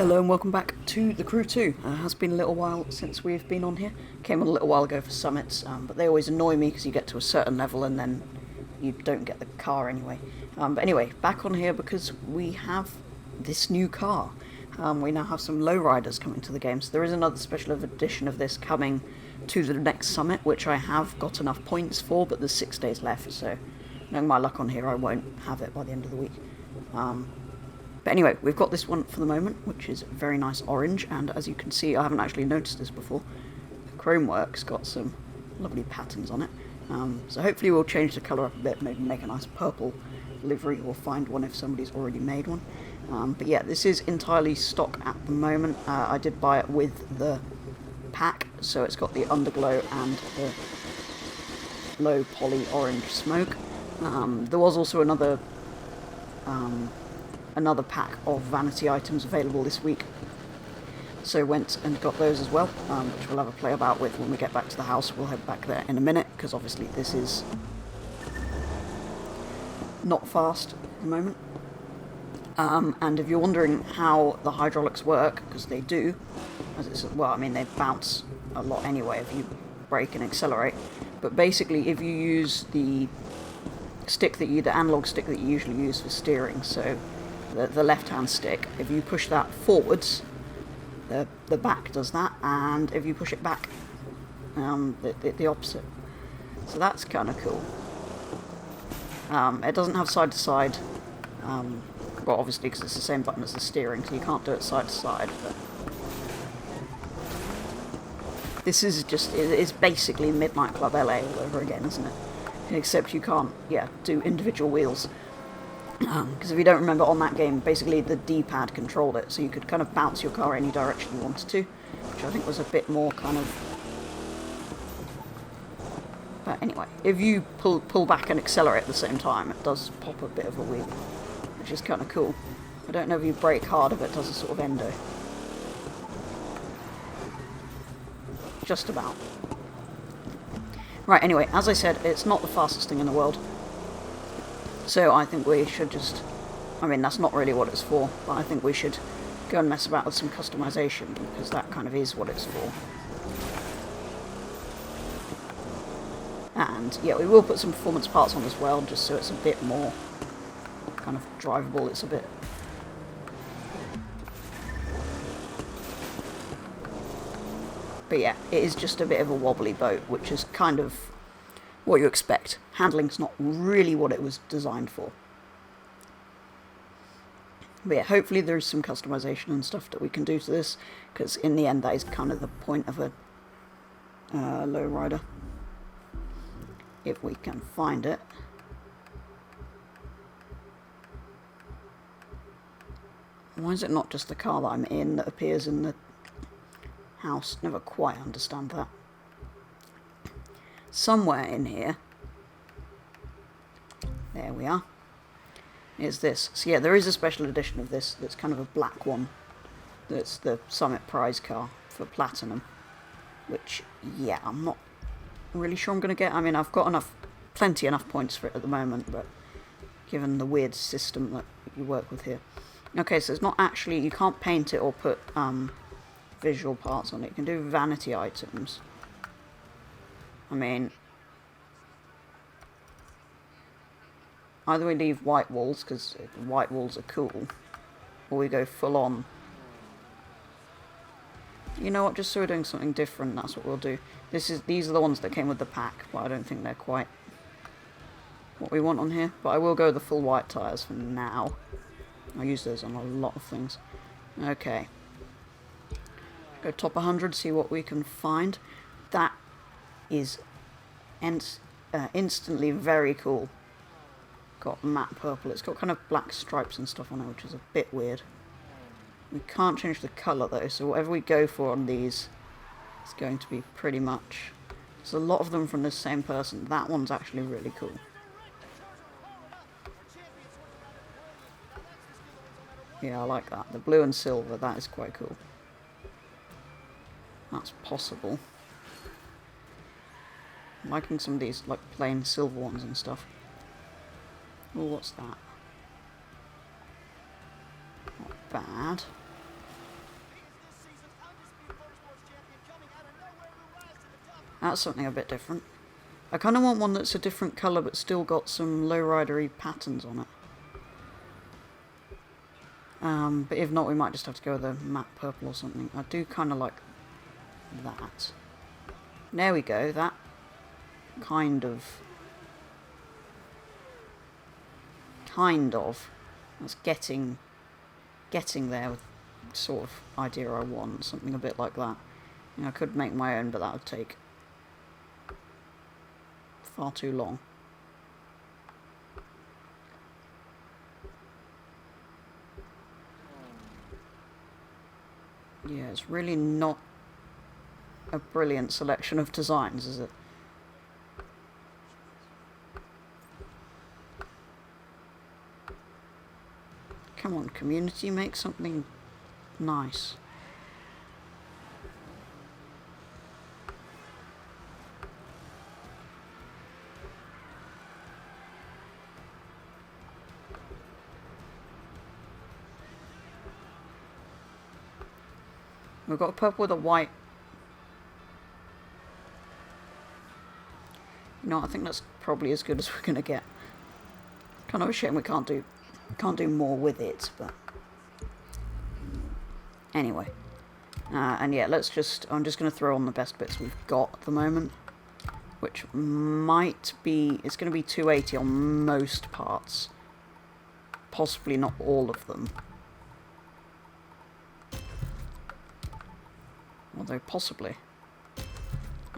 Hello and welcome back to The Crew 2. It has been a little while since we've been on here. Came on a little while ago for summits, but they always annoy me because you get to a certain level and then you don't get the car anyway. But anyway, back on here because we have this new car. We now have some LowRiders coming to the game, so there is another special edition of this coming to the next summit, which I have got enough points for, but there's 6 days left, so knowing my luck on here, I won't have it by the end of the week. But anyway, we've got this one for the moment, which is very nice orange, and as you can see, I haven't actually noticed this before, the chrome work's got some lovely patterns on it. So hopefully we'll change the colour up a bit, maybe make a nice purple livery, or find one if somebody's already made one. But yeah, this is entirely stock at the moment. I did buy it with the pack, so it's got the underglow and the low poly orange smoke. There was also another pack of vanity items available this week, so went and got those as well, which we'll have a play about with when we get back to the house. We'll head back there in a minute, because obviously this is not fast at the moment. And if you're wondering how the hydraulics work, because they do, as it's, well, I mean, they bounce a lot anyway if you brake and accelerate, but basically if you use the analog stick that you usually use for steering, so the left-hand stick, if you push that forwards, the back does that, and if you push it back, the opposite. So that's kind of cool. It doesn't have side-to-side, well, obviously because it's the same button as the steering, so you can't do it side-to-side, but this is just, it's basically Midnight Club LA all over again, isn't it? Except you can't, do individual wheels. Because if you don't remember, on that game, basically the D-pad controlled it, so you could kind of bounce your car any direction you wanted to, which I think was a bit more kind of... But anyway, if you pull back and accelerate at the same time, it does pop a bit of a wheel, which is kind of cool. I don't know if you brake hard if it does a sort of endo. Just about. Right, anyway, as I said, it's not the fastest thing in the world. So I think we should just... I mean, that's not really what it's for, but I think we should go and mess about with some customization, because that kind of is what it's for. And, yeah, we will put some performance parts on as well, just so it's a bit more kind of drivable. It's a bit... But yeah, it is just a bit of a wobbly boat, which is kind of what you expect. Handling's not really what it was designed for. But yeah, hopefully there's some customization and stuff that we can do to this, because in the end that is kind of the point of a LowRider. If we can find it. Why is it not just the car that I'm in that appears in the house? Never quite understand that. Somewhere in here, there we are, is this. So yeah, there is a special edition of this that's kind of a black one, that's the Summit prize car for Platinum, which, yeah, I'm not really sure I'm going to get. I mean, I've got plenty enough points for it at the moment, but given the weird system that you work with here. Okay, so it's not actually, you can't paint it or put visual parts on it. You can do vanity items. I mean, either we leave white walls, because white walls are cool, or we go full on. You know what, just so we're doing something different, that's what we'll do. These are the ones that came with the pack, but I don't think they're quite what we want on here. But I will go the full white tyres for now. I use those on a lot of things. Okay. Go top 100, see what we can find. That is instantly very cool. Got matte purple. It's got kind of black stripes and stuff on it, which is a bit weird. We can't change the colour though, so whatever we go for on these, it's going to be pretty much... There's a lot of them from the same person. That one's actually really cool. Yeah, I like that. The blue and silver, that is quite cool. That's possible. I'm liking some of these, like, plain silver ones and stuff. Oh, what's that? Not bad. That's something a bit different. I kind of want one that's a different colour but still got some lowrider-y patterns on it. But if not, we might just have to go with a matte purple or something. I do kind of like that. There we go, that kind of. That's getting there with the sort of idea I want, something a bit like that. I could make my own, but that would take far too long. Yeah, it's really not a brilliant selection of designs, is it? Come on, community, make something nice. We've got a purple with a white. No, I think that's probably as good as we're gonna get. Kind of a shame we can't do more with it, but anyway. And yeah, I'm just gonna throw on the best bits we've got at the moment, which might be, it's gonna be 280 on most parts, possibly not all of them. Although possibly.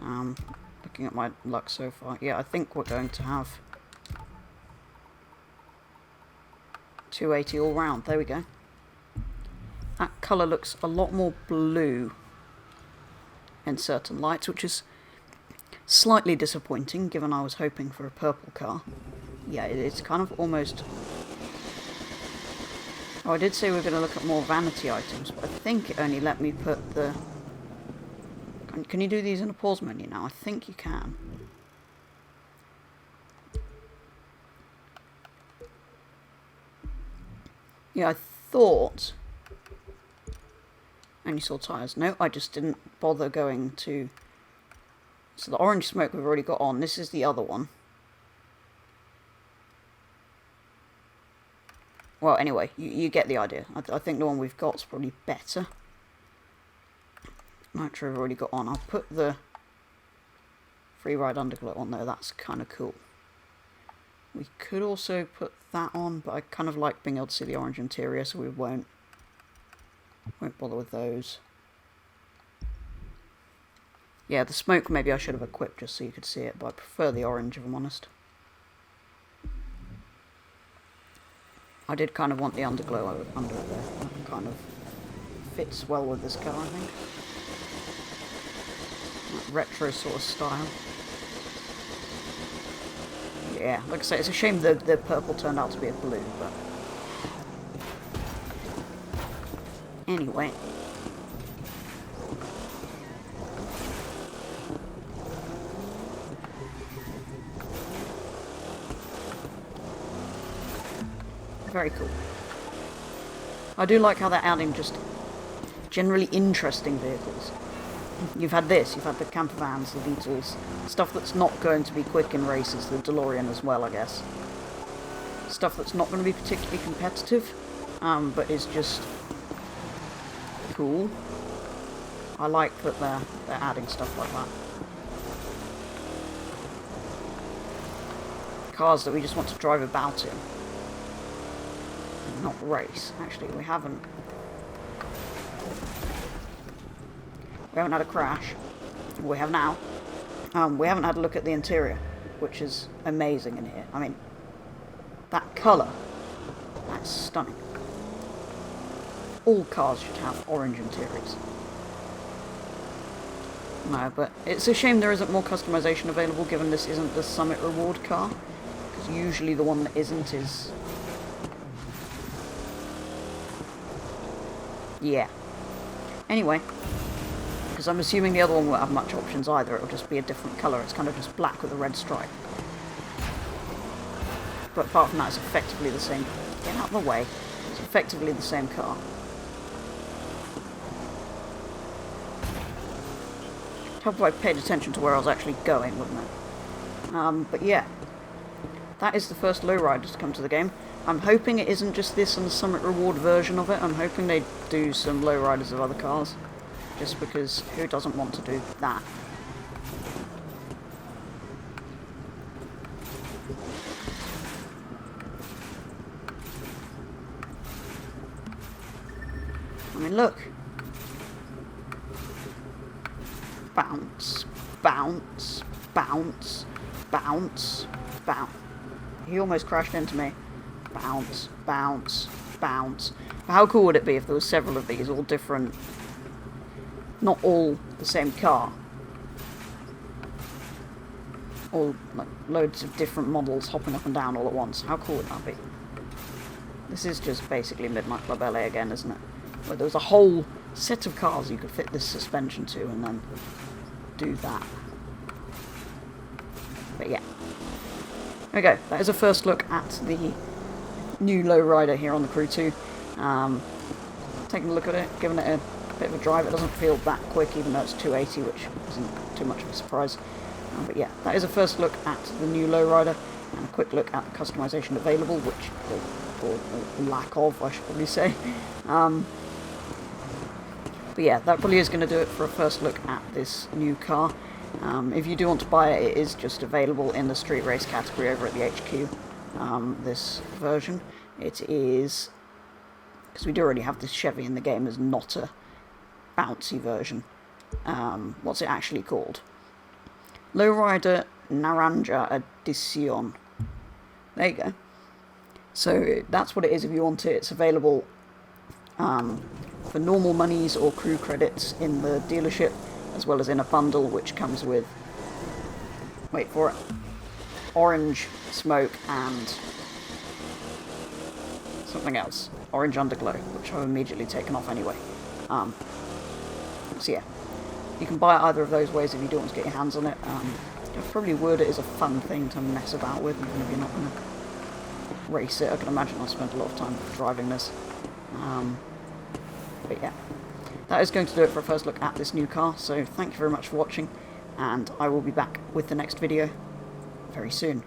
Looking at my luck so far, yeah, I think we're going to have 280 all round. There we go. That colour looks a lot more blue in certain lights, which is slightly disappointing, given I was hoping for a purple car. Yeah, it's kind of almost... Oh, I did say we were going to look at more vanity items, but I think it only let me put the... Can you do these in a pause menu now? I think you can. Yeah, I thought... Only saw tyres. No, I just didn't bother going to... So the orange smoke we've already got on. This is the other one. Well, anyway, you get the idea. I think the one we've got is probably better. Nitro I've already got on. I'll put the free ride underglow on there. That's kind of cool. We could also put that on, but I kind of like being able to see the orange interior, so we won't bother with those. Yeah, the smoke maybe I should have equipped just so you could see it, but I prefer the orange if I'm honest. I did kind of want the underglow under it there. That kind of fits well with this car, I think. That retro sort of style. Yeah, like I say, it's a shame the purple turned out to be a blue, but... Anyway. Very cool. I do like how they're adding just generally interesting vehicles. You've had this, you've had the camper vans, the Beetles, stuff that's not going to be quick in races, the DeLorean as well, I guess. Stuff that's not going to be particularly competitive, but is just cool. I like that they're adding stuff like that. Cars that we just want to drive about in. Not race. Actually, we haven't had a crash. We have now. We haven't had a look at the interior, which is amazing in here. I mean, that colour, that's stunning. All cars should have orange interiors. No, but it's a shame there isn't more customization available, given this isn't the Summit Reward car, because usually the one that isn't is... Yeah. Anyway, because I'm assuming the other one won't have much options either, it'll just be a different colour, it's kind of just black with a red stripe. But apart from that, it's effectively the same... Get out of the way. It's effectively the same car. help if I paid attention to where I was actually going, wouldn't it? But yeah, that is the first LowRider to come to the game. I'm hoping it isn't just this and the Summit Reward version of it. I'm hoping they do some LowRiders of other cars, just because who doesn't want to do that? I mean, look. Bounce, bounce, bounce, bounce, bounce. He almost crashed into me. Bounce, bounce, bounce. How cool would it be if there were several of these, all different, not all the same car, all like loads of different models hopping up and down all at once? How cool would that be? This is just basically Midnight Club LA again, isn't it? Where there was a whole set of cars you could fit this suspension to and then do that. But yeah. Okay, that is a first look at the new LowRider here on the Crew 2. Taking a look at it, giving it a bit of a drive. It doesn't feel that quick, even though it's 280, which isn't too much of a surprise. But yeah, that is a first look at the new LowRider, and a quick look at the customization available, or lack of, I should probably say. But yeah, that probably is going to do it for a first look at this new car. If you do want to buy it, it is just available in the street race category over at the HQ. This version, it is, because we do already have this Chevy in the game, is not a bouncy version. What's it actually called? LowRider Naranja Edition. There you go. So that's what it is if you want it. It's available for normal monies or crew credits in the dealership, as well as in a bundle which comes with, wait for it, orange smoke and something else, orange underglow, which I've immediately taken off anyway. So yeah, you can buy it either of those ways if you do want to get your hands on it. I'd probably word it as a fun thing to mess about with, even if you're not going to race it. I can imagine I'll spend a lot of time driving this. But yeah, that is going to do it for a first look at this new car, so thank you very much for watching, and I will be back with the next video very soon.